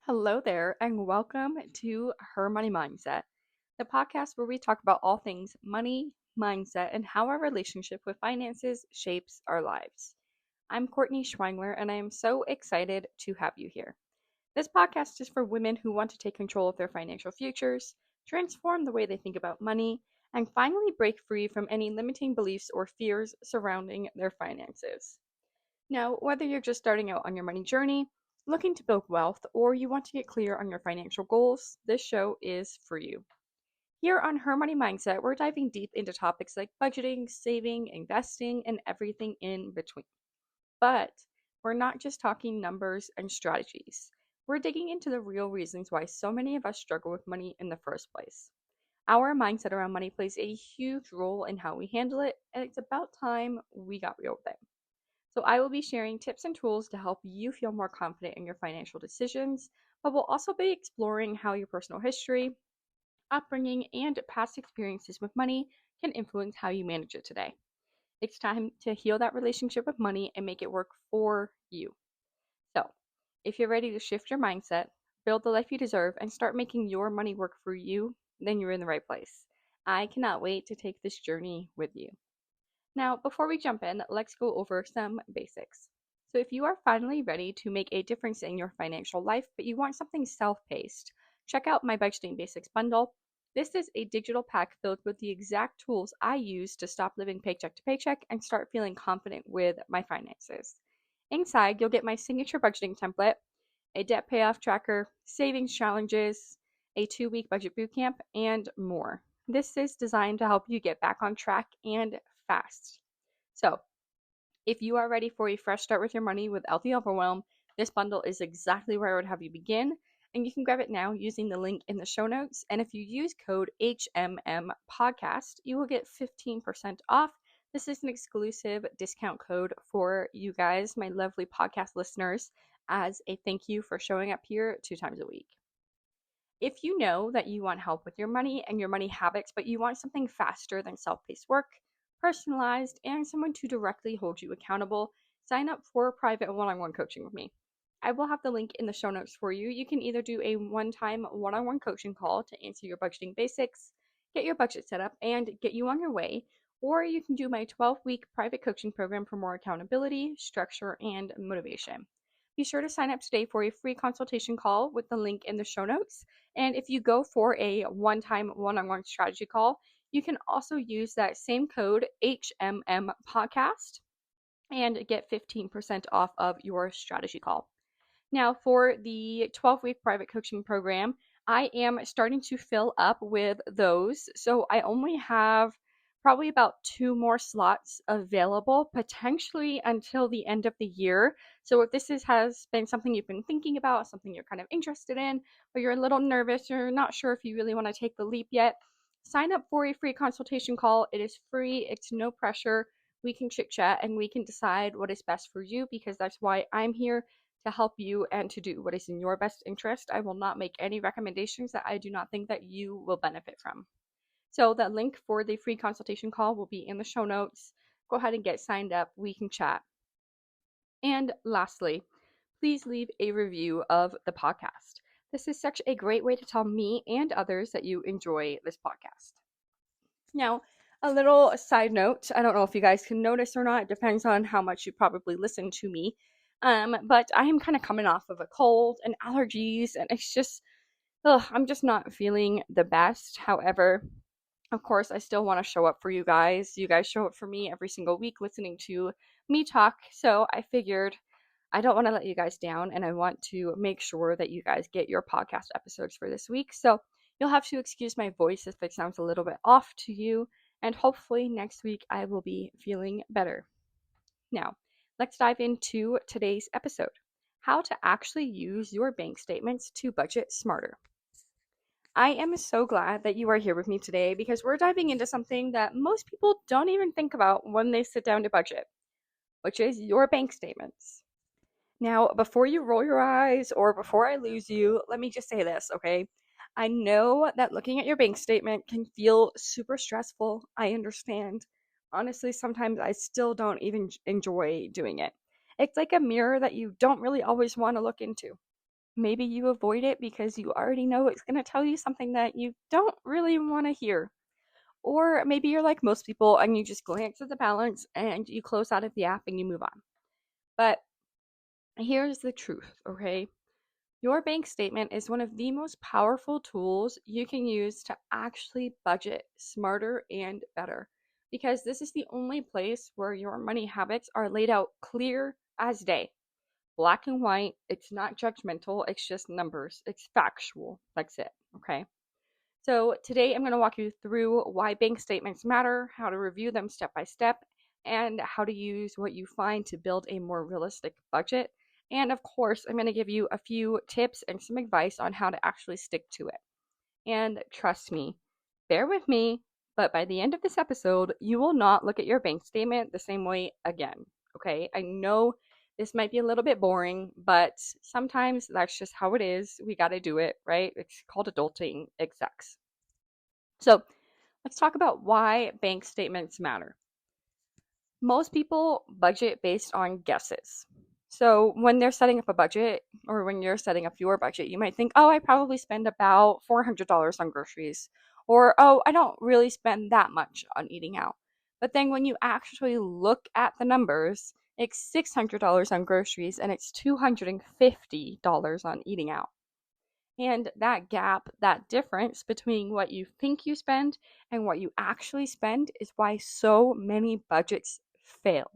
Hello there, and welcome to Her Money Mindset, the podcast where we talk about all things money, mindset, and how our relationship with finances shapes our lives. I'm Courtney Schwangler, and I am so excited to have you here. This podcast is for women who want to take control of their financial futures, transform the way they think about money, and finally break free from any limiting beliefs or fears surrounding their finances. Now, whether you're just starting out on your money journey, looking to build wealth, or you want to get clear on your financial goals, this show is for you. Here on Her Money Mindset, we're diving deep into topics like budgeting, saving, investing, and everything in between. But we're not just talking numbers and strategies. We're digging into the real reasons why so many of us struggle with money in the first place. Our mindset around money plays a huge role in how we handle it, and it's about time we got real with it. So, I will be sharing tips and tools to help you feel more confident in your financial decisions, but we'll also be exploring how your personal history, upbringing, and past experiences with money can influence how you manage it today. It's time to heal that relationship with money and make it work for you. So, if you're ready to shift your mindset, build the life you deserve, and start making your money work for you, then you're in the right place. I cannot wait to take this journey with you. Now, before we jump in, let's go over some basics. So, if you are finally ready to make a difference in your financial life, but you want something self paced, check out my Budgeting Basics bundle. This is a digital pack filled with the exact tools I use to stop living paycheck to paycheck and start feeling confident with my finances. Inside, you'll get my signature budgeting template, a debt payoff tracker, savings challenges, a 2 week budget bootcamp, and more. This is designed to help you get back on track and fast. So, if you are ready for a fresh start with your money without the overwhelm, this bundle is exactly where I would have you begin. And you can grab it now using the link in the show notes. And if you use code HMM podcast, you will get 15% off. This is an exclusive discount code for you guys, my lovely podcast listeners, as a thank you for showing up here 2 times a week. If you know that you want help with your money and your money habits, but you want something faster than self paced work, personalized, and someone to directly hold you accountable, sign up for private one on one coaching with me. I will have the link in the show notes for you. You can either do a one-time one-on-one coaching call to answer your budgeting basics, get your budget set up, and get you on your way, or you can do my 12-week private coaching program for more accountability, structure, and motivation. Be sure to sign up today for a free consultation call with the link in the show notes. And if you go for a one-time one-on-one strategy call, you can also use that same code HMM podcast and get 15% off of your strategy call. Now, for the 12-week private coaching program, I am starting to fill up with those. So I only have probably about 2 more slots available, potentially until the end of the year. So if has been something you've been thinking about, something you're kind of interested in, but you're a little nervous, you're not sure if you really want to take the leap yet, sign up for a free consultation call. It is free, it's no pressure. We can chit chat and we can decide what is best for you because that's why I'm here to help you and to do what is in your best interest. I will not make any recommendations that I do not think that you will benefit from. So the link for the free consultation call will be in the show notes. Go ahead and get signed up. We can chat. And lastly, please leave a review of the podcast. This is such a great way to tell me and others that you enjoy this podcast. Now, a little side note, I don't know if you guys can notice or not, it depends on how much you probably listen to me. But I am kind of coming off of a cold and allergies, and it's just, I'm just not feeling the best. However, of course, I still want to show up for you guys. You guys show up for me every single week listening to me talk. So I figured I don't want to let you guys down, and I want to make sure that you guys get your podcast episodes for this week. So you'll have to excuse my voice if it sounds a little bit off to you, and hopefully next week I will be feeling better. Now, let's dive into today's episode: how to actually use your bank statements to budget smarter. I am so glad that you are here with me today because we're diving into something that most people don't even think about when they sit down to budget, which is your bank statements. Now, before you roll your eyes or before I lose you, let me just say this, okay? I know that looking at your bank statement can feel super stressful. I understand. Honestly, sometimes I still don't even enjoy doing it. It's like a mirror that you don't really always want to look into. Maybe you avoid it because you already know it's going to tell you something that you don't really want to hear. Or maybe you're like most people and you just glance at the balance and you close out of the app and you move on. But here's the truth, okay? Your bank statement is one of the most powerful tools you can use to actually budget smarter and better, because this is the only place where your money habits are laid out clear as day. Black and white, it's not judgmental, it's just numbers, it's factual. That's it, okay? So, today I'm going to walk you through why bank statements matter, how to review them step by step, and how to use what you find to build a more realistic budget. And of course, I'm going to give you a few tips and some advice on how to actually stick to it. And trust me, bear with me, but by the end of this episode, you will not look at your bank statement the same way again. Okay? I know this might be a little bit boring, but sometimes that's just how it is. We got to do it, right? It's called adulting. It sucks. So, let's talk about why bank statements matter. Most people budget based on guesses. So when they're setting up a budget, or when you're setting up your budget, you might think, oh, I probably spend about $400 on groceries. Or, oh, I don't really spend that much on eating out. But then when you actually look at the numbers, it's $600 on groceries and it's $250 on eating out. And that gap, that difference between what you think you spend and what you actually spend is why so many budgets fail.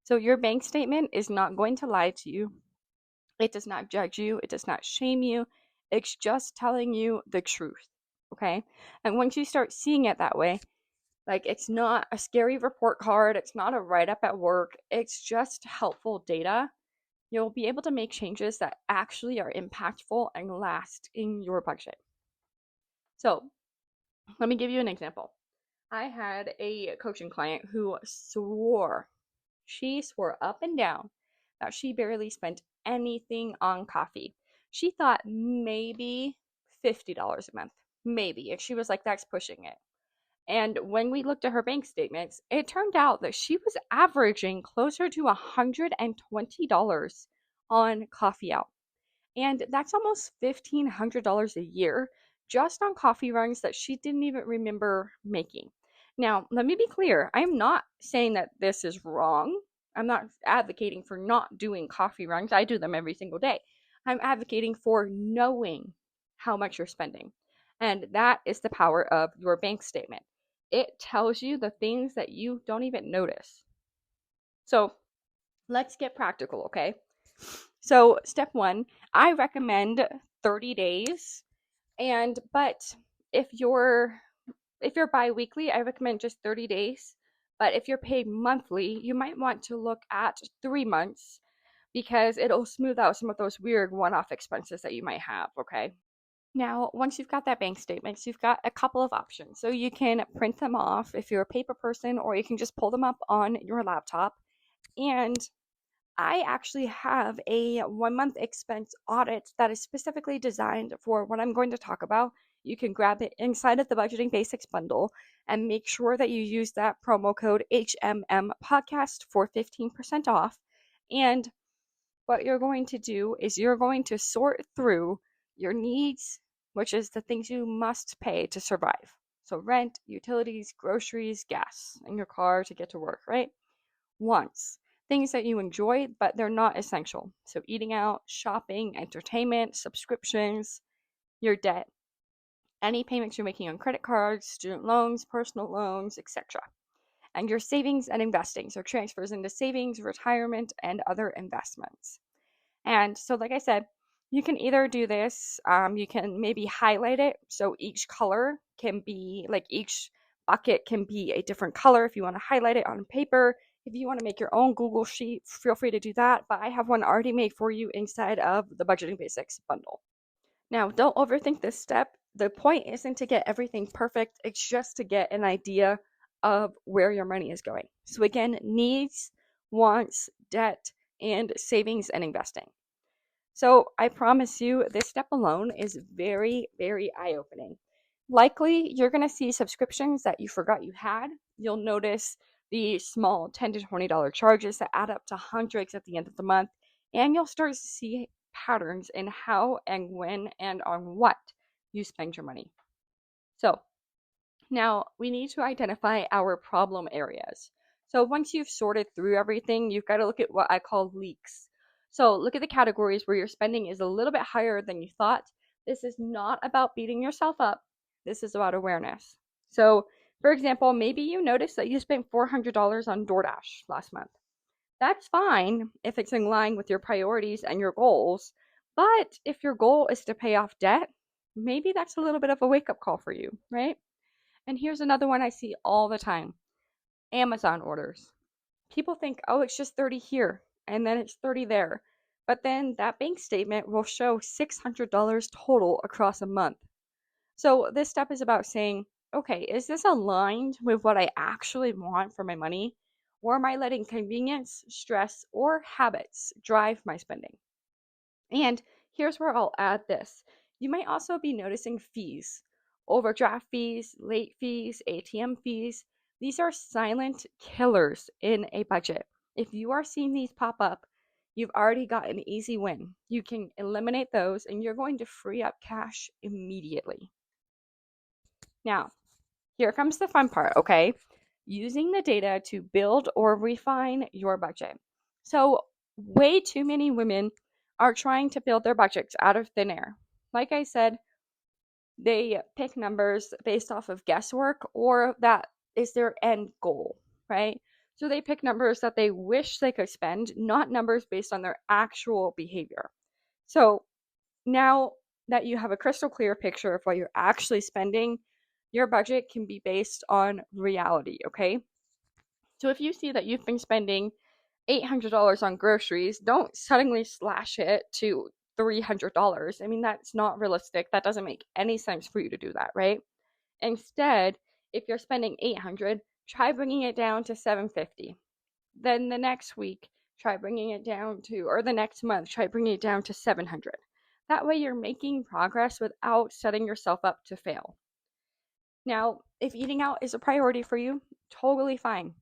So your bank statement is not going to lie to you. It does not judge you. It does not shame you. It's just telling you the truth. Okay. And once you start seeing it that way, like it's not a scary report card, it's not a write up at work, it's just helpful data. You'll be able to make changes that actually are impactful and last in your budget. So, let me give you an example. I had a coaching client who she swore up and down that she barely spent anything on coffee. She thought maybe $50 a month, maybe. And she was like, that's pushing it. And when we looked at her bank statements, it turned out that she was averaging closer to $120 on coffee out. And that's almost $1,500 a year just on coffee runs that she didn't even remember making. Now, let me be clear. I'm not saying that this is wrong. I'm not advocating for not doing coffee runs. I do them every single day. I'm advocating for knowing how much you're spending. And that is the power of your bank statement. It tells you the things that you don't even notice. So let's get practical, okay? So, step one, I recommend 30 days. But if you're bi-weekly, I recommend just 30 days. But if you're paid monthly, you might want to look at 3 months because it'll smooth out some of those weird one-off expenses that you might have, okay? Now, once you've got that bank statements, you've got a couple of options. So you can print them off if you're a paper person, or you can just pull them up on your laptop. And I actually have a 1 month expense audit that is specifically designed for what I'm going to talk about. You can grab it inside of the Budgeting Basics bundle and make sure that you use that promo code HMM podcast for 15% off. And what you're going to do is you're going to sort through your needs, which is the things you must pay to survive. So rent, utilities, groceries, gas in your car to get to work, right? Wants, things that you enjoy, but they're not essential. So eating out, shopping, entertainment, subscriptions, your debt, any payments you're making on credit cards, student loans, personal loans, etc. And your savings and investing, so transfers into savings, retirement, and other investments. And so, like I said, you can either do this, you can maybe highlight it. So each color can be, like each bucket can be a different color if you want to highlight it on paper. If you want to make your own Google sheet, feel free to do that. But I have one already made for you inside of the Budgeting Basics bundle. Now, don't overthink this step. The point isn't to get everything perfect, it's just to get an idea of where your money is going. So, again, needs, wants, debt, and savings and investing. So, I promise you, this step alone is very, very eye opening. Likely, you're going to see subscriptions that you forgot you had. You'll notice the small $10 to $20 charges that add up to hundreds at the end of the month, and you'll start to see patterns in how and when and on what you spend your money. So now we need to identify our problem areas. So once you've sorted through everything, you've got to look at what I call leaks. So look at the categories where your spending is a little bit higher than you thought. This is not about beating yourself up. This is about awareness. So, for example, maybe you noticed that you spent $400 on DoorDash last month. That's fine if it's in line with your priorities and your goals. But if your goal is to pay off debt, maybe that's a little bit of a wake up call for you, right? And here's another one I see all the time: Amazon orders. People think, oh, it's just 30 here and then it's 30 there. But then that bank statement will show $600 total across a month. So this step is about saying, okay, is this aligned with what I actually want for my money? Or am I letting convenience, stress, or habits drive my spending? And here's where I'll add this. You might also be noticing fees: overdraft fees, late fees, ATM fees. These are silent killers in a budget. If you are seeing these pop up, you've already got an easy win. You can eliminate those and you're going to free up cash immediately. Now, here comes the fun part, okay? Using the data to build or refine your budget. So, way too many women are trying to build their budgets out of thin air. Like I said, they pick numbers based off of guesswork, or that is their end goal, right? So they pick numbers that they wish they could spend, not numbers based on their actual behavior. So now that you have a crystal clear picture of what you're actually spending, your budget can be based on reality, okay? So if you see that you've been spending $800 on groceries, don't suddenly slash it to $300. I mean, that's not realistic. That doesn't make any sense for you to do that, right? Instead, if you're spending 800, try bringing it down to 750. Then the next week, try bringing it down to, or the next month, try bringing it down to 700. That way you're making progress without setting yourself up to fail. Now, if eating out is a priority for you, totally fine.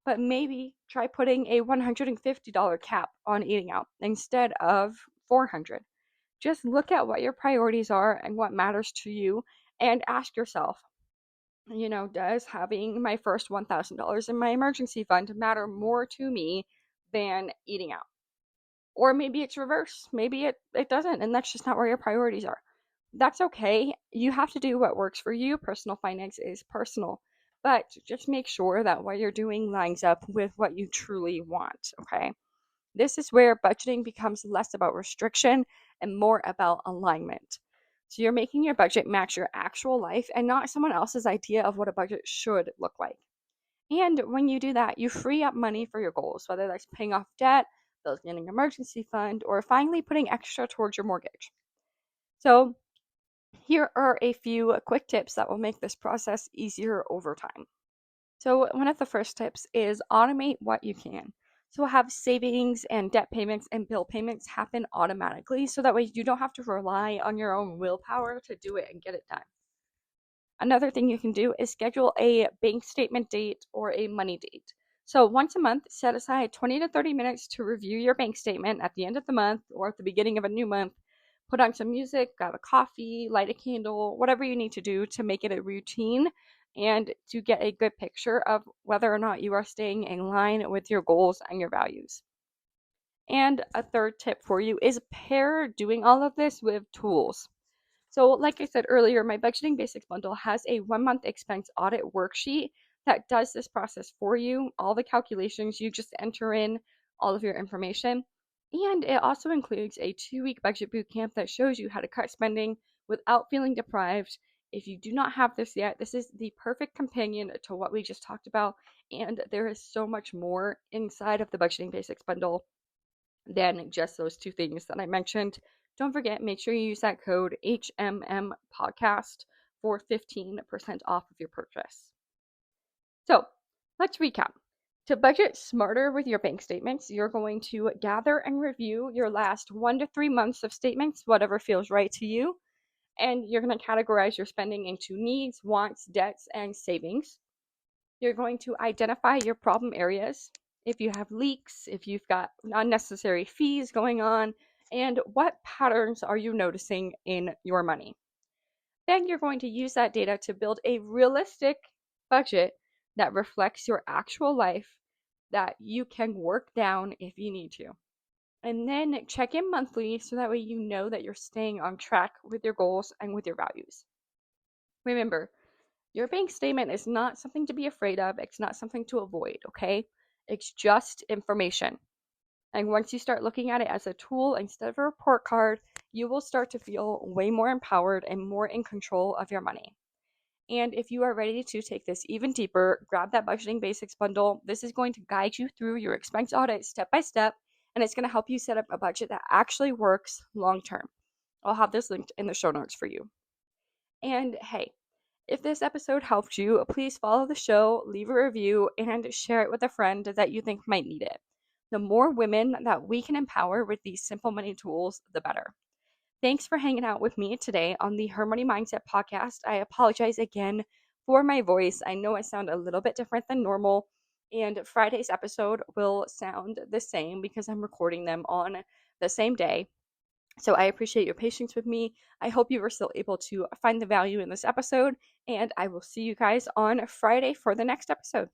But maybe try putting a $150 cap on eating out instead of 400. Just look at what your priorities are and what matters to you and ask yourself, does having my first $1,000 in my emergency fund matter more to me than eating out? Or maybe it's reverse. Maybe it doesn't, and that's just not where your priorities are. That's okay. You have to do what works for you. Personal finance is personal. But just make sure that what you're doing lines up with what you truly want, okay? This is where budgeting becomes less about restriction and more about alignment. So you're making your budget match your actual life and not someone else's idea of what a budget should look like. And when you do that, you free up money for your goals, whether that's paying off debt, building an emergency fund, or finally putting extra towards your mortgage. So here are a few quick tips that will make this process easier over time. So one of the first tips is automate what you can. So have savings and debt payments and bill payments happen automatically, so that way you don't have to rely on your own willpower to do it and get it done. Another thing you can do is schedule a bank statement date or a money date. So once a month, set aside 20 to 30 minutes to review your bank statement at the end of the month or at the beginning of a new month. Put on some music, grab a coffee, light a candle, whatever you need to do to make it a routine and to get a good picture of whether or not you are staying in line with your goals and your values. And a third tip for you is pair doing all of this with tools. So, like I said earlier, my Budgeting Basics bundle has a 1 month expense audit worksheet that does this process for you. All the calculations, you just enter in all of your information. And it also includes a 2-week budget bootcamp that shows you how to cut spending without feeling deprived. If you do not have this yet, this is the perfect companion to what we just talked about. And there is so much more inside of the Budgeting Basics bundle than just those two things that I mentioned. Don't forget, make sure you use that code HMM podcast for 15% off of your purchase. So let's recap. To budget smarter with your bank statements, you're going to gather and review your last 1 to 3 months of statements, whatever feels right to you. And you're going to categorize your spending into needs, wants, debts, and savings. You're going to identify your problem areas. If you have leaks, if you've got unnecessary fees going on, And what patterns are you noticing in your money? Then you're going to use that data to build a realistic budget that reflects your actual life that you can work down if you need to. And then check in monthly so that way you know that you're staying on track with your goals and with your values. Remember, your bank statement is not something to be afraid of, it's not something to avoid, okay? It's just information. And once you start looking at it as a tool instead of a report card, you will start to feel way more empowered and more in control of your money. And if you are ready to take this even deeper, grab that Budgeting Basics bundle. This is going to guide you through your expense audit step by step, and it's going to help you set up a budget that actually works long term. I'll have this linked in the show notes for you. And hey, if this episode helped you, please follow the show, leave a review, and share it with a friend that you think might need it. The more women that we can empower with these simple money tools, the better. Thanks for hanging out with me today on the Her Money Mindset podcast. I apologize again for my voice. I know I sound a little bit different than normal, and Friday's episode will sound the same because I'm recording them on the same day. So I appreciate your patience with me. I hope you were still able to find the value in this episode, and I will see you guys on Friday for the next episode.